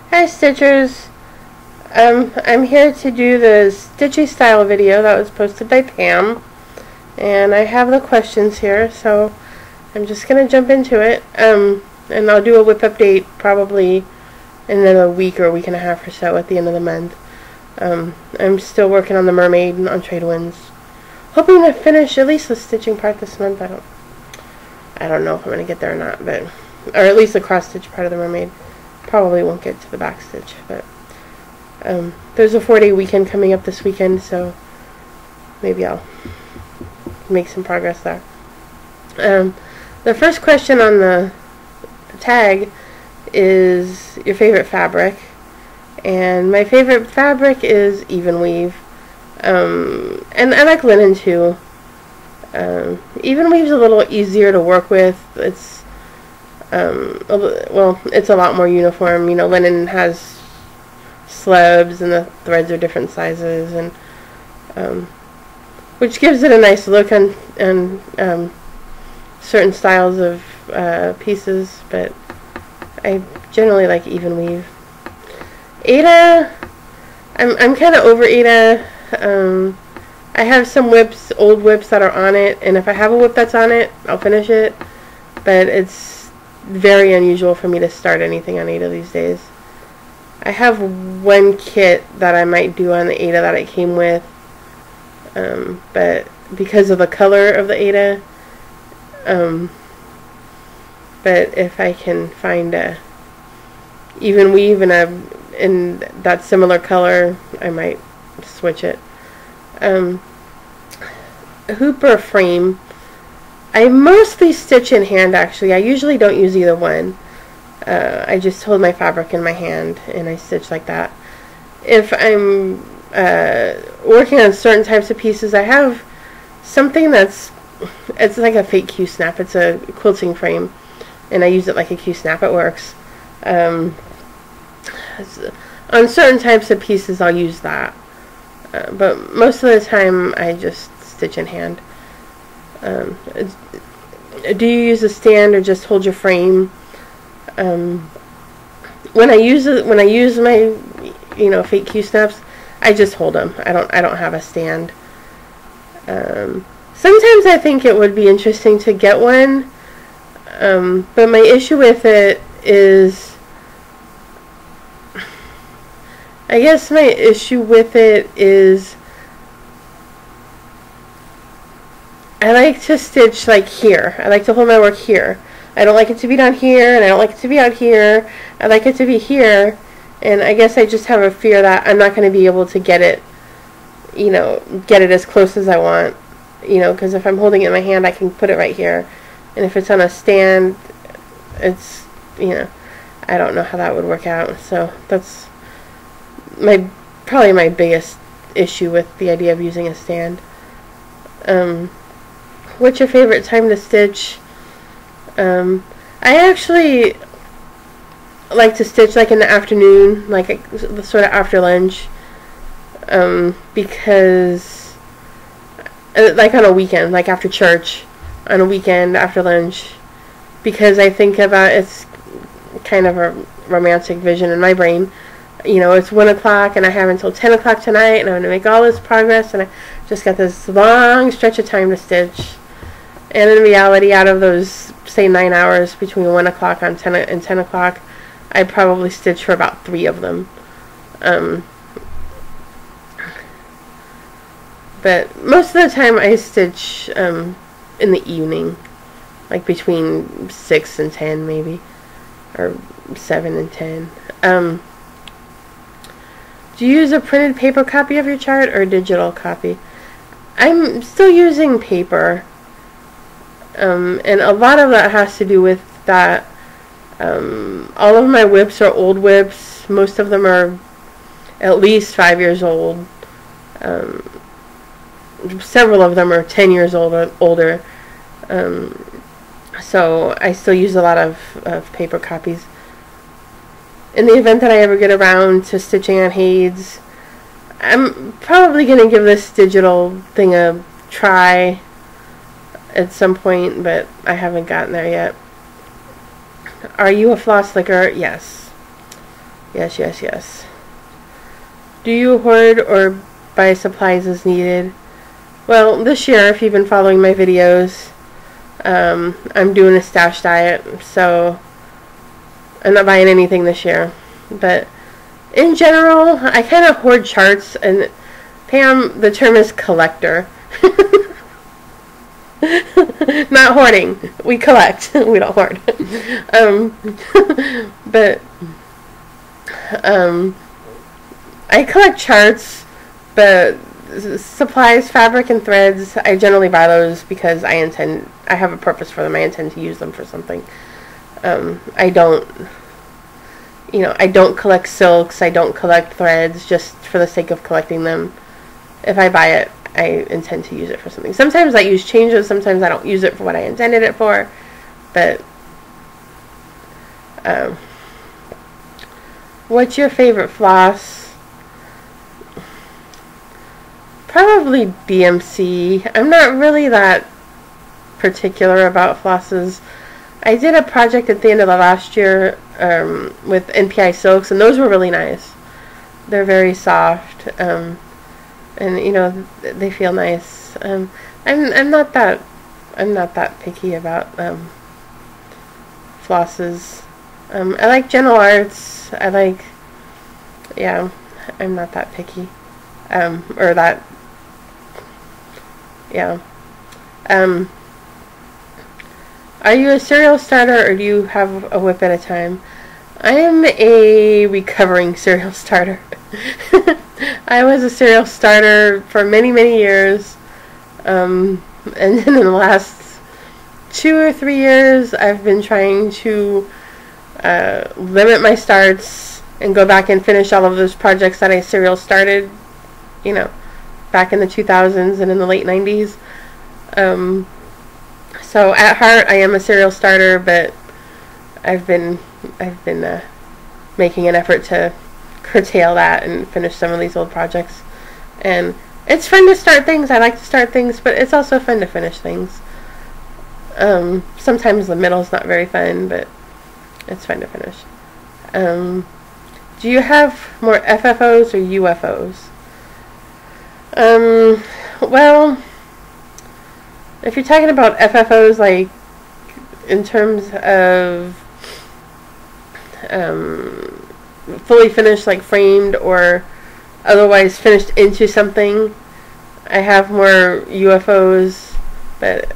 Hi Stitchers! I'm here to do the Stitchy style video that was posted by Pam, and I have the questions here, so I'm just going to jump into it, and I'll do a whip update probably in another week or a week and a half or so at the end of the month. I'm still working on the mermaid on Trade Winds, hoping to finish at least the stitching part this month. I don't know if I'm going to get there or not, but or at least the cross stitch part of the mermaid. Probably won't get to the back stitch, but there's a 4-day weekend coming up this weekend, so maybe I'll make some progress there. The first question on the tag is your favorite fabric, and my favorite fabric is even weave, and I like linen too. Even weave's a little easier to work with. It's well, it's a lot more uniform. You know, linen has slabs and the threads are different sizes, and which gives it a nice look on certain styles of pieces, but I generally like even weave. Aida, I'm kind of over Aida. I have some whips, old whips that are on it, and if I have a whip that's on it, I'll finish it, but it's very unusual for me to start anything on Aida these days. I have one kit that I might do on the Aida that it came with, but because of the color of the Aida, but if I can find a even weave in that similar color, I might switch it. Hoop or frame, I mostly stitch in hand actually. I usually don't use either one. I just hold my fabric in my hand and I stitch like that. If I'm working on certain types of pieces, I have something it's like a fake Q-snap. It's a quilting frame, and I use it like a Q-snap. It works. On certain types of pieces I'll use that, but most of the time I just stitch in hand. Do you use a stand or just hold your frame? When I use my fake Q-snaps, I just hold them. I don't have a stand. Sometimes I think it would be interesting to get one, but my issue with it is, I guess my issue with it is I like to stitch like here. I like to hold my work here. I don't like it to be down here, and I don't like it to be out here. I like it to be here, and I guess I just have a fear that I'm not going to be able to get it, get it as close as I want, because if I'm holding it in my hand, I can put it right here, and if it's on a stand, it's, I don't know how that would work out. So that's probably my biggest issue with the idea of using a stand. What's your favorite time to stitch? I actually like to stitch like in the afternoon, like sort of after lunch, because like on a weekend, like after church, on a weekend after lunch, because I think about it's kind of a romantic vision in my brain. It's 1 o'clock and I have until 10 o'clock tonight, and I'm going to make all this progress, and I just got this long stretch of time to stitch. And in reality, out of those, say, 9 hours between 1 o'clock and 10 o'clock, I probably stitch for about 3 of them. But most of the time I stitch in the evening, like between 6 and 10 maybe, or 7 and 10. Do you use a printed paper copy of your chart or a digital copy? I'm still using paper. And a lot of that has to do with that all of my whips are old whips. Most of them are at least 5 years old. Several of them are 10 years old or older. So I still use a lot of paper copies. In the event that I ever get around to stitching on Hades, I'm probably going to give this digital thing a try at some point, but I haven't gotten there yet. Are you a floss licker? Yes. Yes, yes, yes. Do you hoard or buy supplies as needed? Well, this year, if you've been following my videos, I'm doing a stash diet, so I'm not buying anything this year. But in general, I kind of hoard charts, and Pam, the term is collector. Not hoarding. We collect. We don't hoard. But I collect charts, but supplies, fabric, and threads, I generally buy those because I have a purpose for them. I intend to use them for something. I don't collect silks. I don't collect threads just for the sake of collecting them. If I buy it, I intend to use it for something. Sometimes I use changes. Sometimes I don't use it for what I intended it for. But what's your favorite floss? Probably DMC. I'm not really that particular about flosses. I did a project at the end of the last year with NPI silks, and those were really nice. They're very soft, and they feel nice. I'm not that picky about flosses. I like Gentle Arts. I'm not that picky, or that. Yeah. Are you a cereal starter, or do you have a whip at a time? I am a recovering cereal starter. I was a cereal starter for many, many years. And then in the last 2 or 3 years, I've been trying to limit my starts and go back and finish all of those projects that I serial started, back in the 2000s and in the late 90s. So at heart, I am a serial starter, but I've been making an effort to curtail that and finish some of these old projects. And it's fun to start things. I like to start things, but it's also fun to finish things. Sometimes the middle's not very fun, but it's fun to finish. Do you have more FFOs or UFOs? Well, if you're talking about FFOs, like in terms of fully finished, like framed or otherwise finished into something, I have more UFOs. But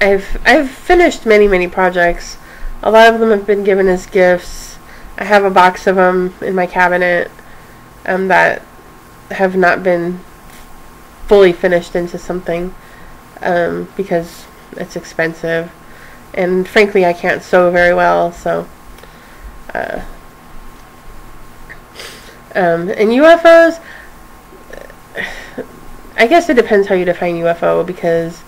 I've finished many projects. A lot of them have been given as gifts. I have a box of them in my cabinet that have not been fully finished into something because it's expensive, and frankly I can't sew very well, so and UFOs, I guess it depends how you define UFO, because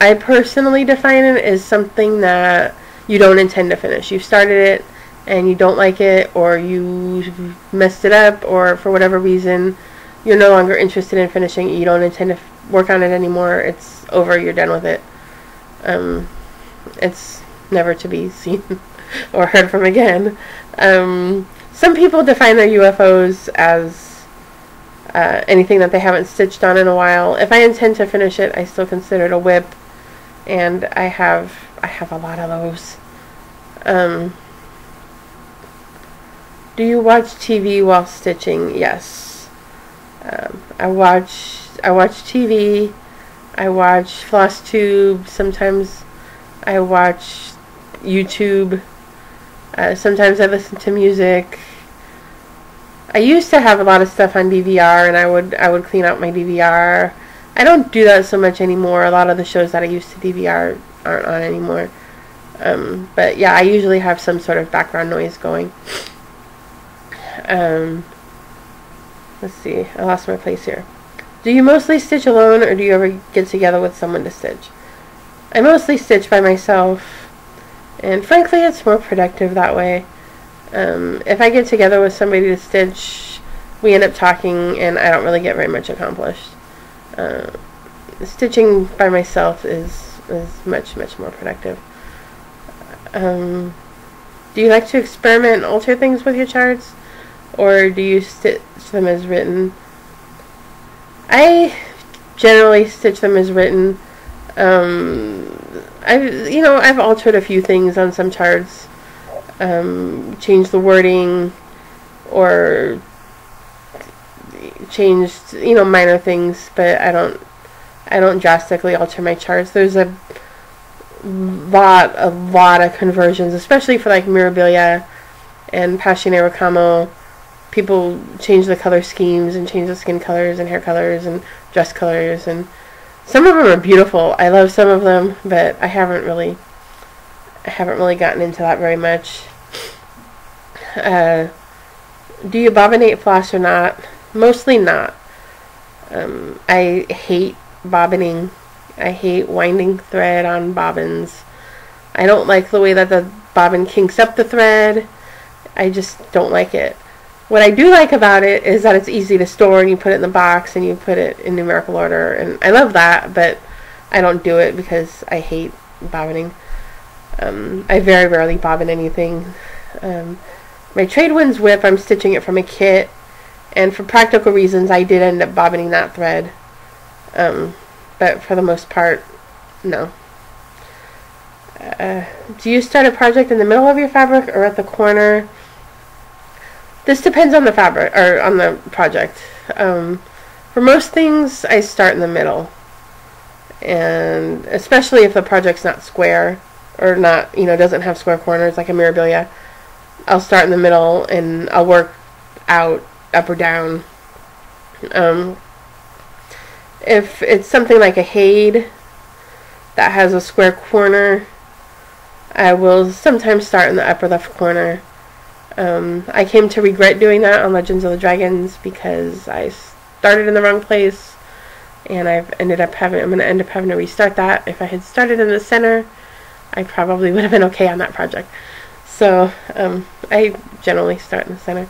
I personally define it as something that you don't intend to finish. You started it and you don't like it, or you messed it up, or for whatever reason you're no longer interested in finishing it. You don't intend to work on it anymore. It's over. You're done with it. It's never to be seen or heard from again. Some people define their UFOs as anything that they haven't stitched on in a while. If I intend to finish it, I still consider it a whip, and I have a lot of those. Do you watch TV while stitching? Yes. I watch TV. I watch Floss Tube. Sometimes I watch YouTube. Sometimes I listen to music. I used to have a lot of stuff on DVR, and I would clean out my DVR. I don't do that so much anymore. A lot of the shows that I used to DVR aren't on anymore. But yeah, I usually have some sort of background noise going. Let's see, I lost my place here. Do you mostly stitch alone, or do you ever get together with someone to stitch? I mostly stitch by myself, and frankly it's more productive that way. If I get together with somebody to stitch, we end up talking, and I don't really get very much accomplished. Stitching by myself is much more productive. Do Do you like to experiment and alter things with your charts, or do you stitch them as written? I generally stitch them as written. I've altered a few things on some charts, changed the wording, or changed minor things, but I don't drastically alter my charts. There's a lot of conversions, especially for like Mirabilia and Passionate Ricamo. People change the color schemes and change the skin colors and hair colors and dress colors, and some of them are beautiful. I love some of them, but I haven't really gotten into that very much. Do you bobbinate floss or not? Mostly not. I hate bobbining. I hate winding thread on bobbins. I don't like the way that the bobbin kinks up the thread. I just don't like it. What I do like about it is that it's easy to store, and you put it in the box and you put it in numerical order, and I love that, but I don't do it because I hate bobbining. I very rarely bobbin anything. My Trade Winds whip, I'm stitching it from a kit, and for practical reasons I did end up bobbining that thread, but for the most part, no. Do you start a project in the middle of your fabric or at the corner? This depends on the fabric, or on the project. For most things, I start in the middle. And especially if the project's not square, or not, doesn't have square corners like a Mirabilia, I'll start in the middle and I'll work out, up or down. If it's something like a Hade that has a square corner, I will sometimes start in the upper left corner. I came to regret doing that on Legends of the Dragons because I started in the wrong place, and I'm going to end up having to restart that. If I had started in the center, I probably would have been okay on that project. So I generally start in the center.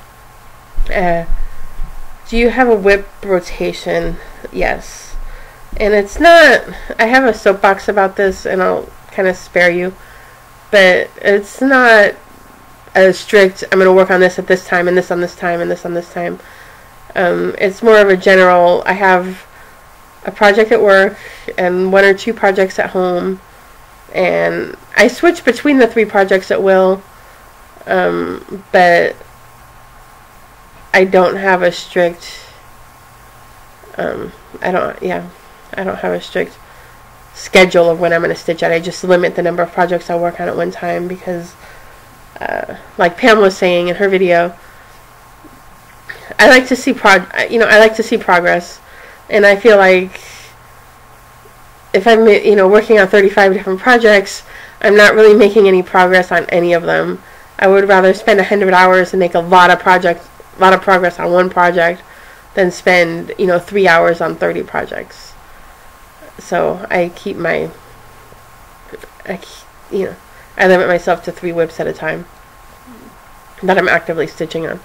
Do you have a whip rotation? Yes. And it's not, I have a soapbox about this, and I'll kind of spare you, but it's not a strict, I'm going to work on this at this time, and this on this time, and this on this time. It's more of a general, I have a project at work and 1 or 2 projects at home, and I switch between the 3 projects at will, but I don't have a strict, I don't have a strict schedule of when I'm going to stitch at. I just limit the number of projects I work on at one time because, like Pam was saying in her video, I like to see progress, and I feel like if I'm working on 35 different projects, I'm not really making any progress on any of them. I would rather spend 100 hours and make a lot of progress on one project than spend 3 hours on 30 projects. So I keep I limit myself to 3 whips at a time that I'm actively stitching on.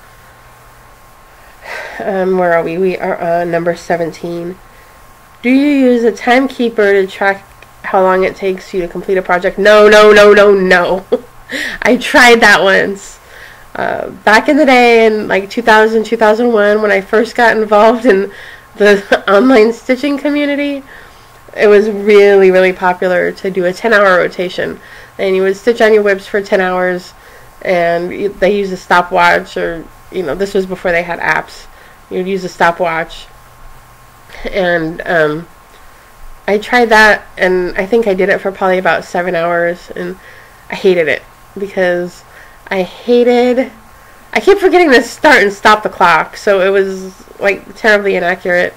Where are we? We are on number 17. Do you use a timekeeper to track how long it takes you to complete a project? No. I tried that once. Back in the day, in like 2000, 2001, when I first got involved in the online stitching community, it was really, really popular to do a 10-hour rotation. And you would stitch on your whips for 10 hours, and they use a stopwatch, or, this was before they had apps. You'd use a stopwatch. And I tried that, and I think I did it for probably about 7 hours, and I hated it because I kept forgetting to start and stop the clock, so it was like terribly inaccurate.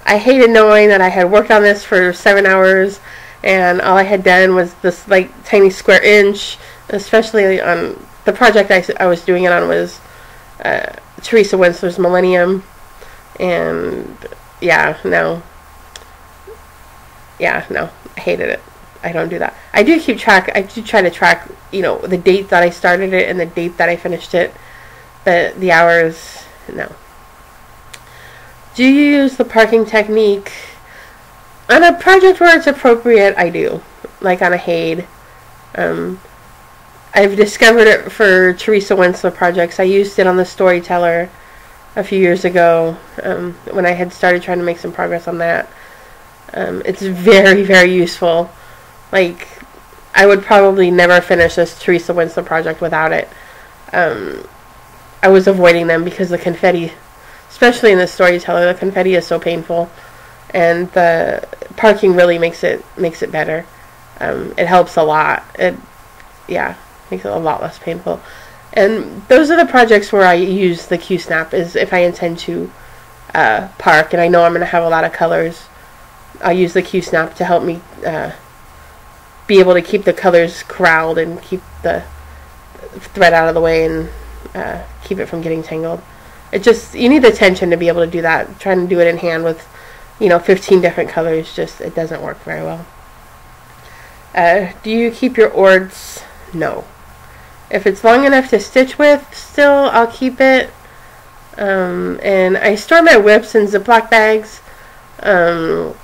I hated knowing that I had worked on this for 7 hours and all I had done was this like tiny square inch, especially on the project I was doing it on was Teresa Winsler's Millennium, and no, I hated it. I don't do that. I do keep track. I do try to track, the date that I started it and the date that I finished it, but the hours, no. Do you use the parking technique? On a project where it's appropriate, I do. Like on a Hade. I've discovered it for Teresa Wentzler projects. I used it on the Storyteller a few years ago when I had started trying to make some progress on that. It's very, very useful. Like, I would probably never finish this Teresa Wentzler project without it. I was avoiding them because the confetti, especially in the Storyteller, the confetti is so painful, and the parking really makes it better. It helps a lot. Makes it a lot less painful. And those are the projects where I use the Q-Snap, is if I intend to park and I know I'm going to have a lot of colors. I'll use the Q-Snap to help me be able to keep the colors corralled and keep the thread out of the way and keep it from getting tangled. You need the tension to be able to do that. Trying to do it in hand with 15 different colors, it doesn't work very well. Do you keep your ords? No. If it's long enough to stitch with, still, I'll keep it. And I store my whips in Ziploc bags. And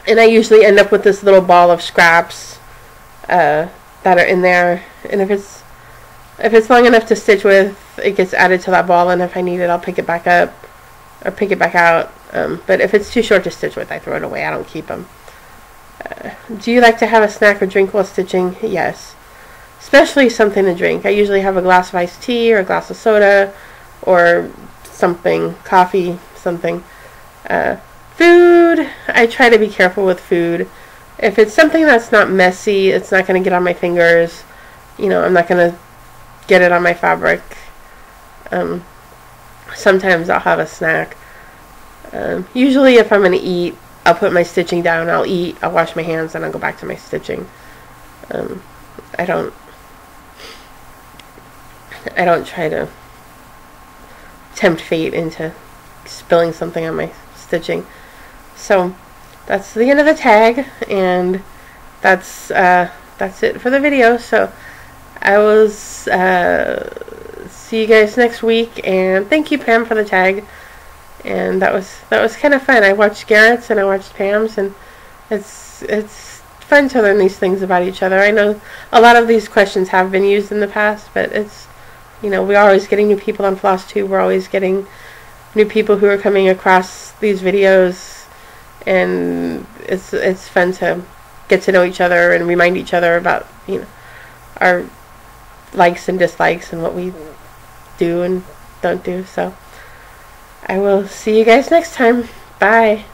I usually end up with this little ball of scraps that are in there. And if it's long enough to stitch with, it gets added to that ball. And if I need it, I'll pick it back up or pick it back out. But if it's too short to stitch with, I throw it away. I don't keep them. Do you like to have a snack or drink while stitching? Yes. Especially something to drink. I usually have a glass of iced tea or a glass of soda or something, coffee, something. Food, I try to be careful with food. If it's something that's not messy, it's not going to get on my fingers. I'm not going to get it on my fabric. Sometimes I'll have a snack. Usually if I'm going to eat, I'll put my stitching down, I'll eat, I'll wash my hands, and I'll go back to my stitching. I don't try to tempt fate into spilling something on my stitching. So that's the end of the tag, and that's it for the video. So I will see you guys next week, and thank you, Pam, for the tag. And that was kind of fun. I watched Garrett's and I watched Pam's, and it's fun to learn these things about each other. I know a lot of these questions have been used in the past, but we're always getting new people on Floss too. We're always getting new people who are coming across these videos, and it's fun to get to know each other and remind each other about our likes and dislikes and what we do and don't do. So I will see you guys next time. Bye.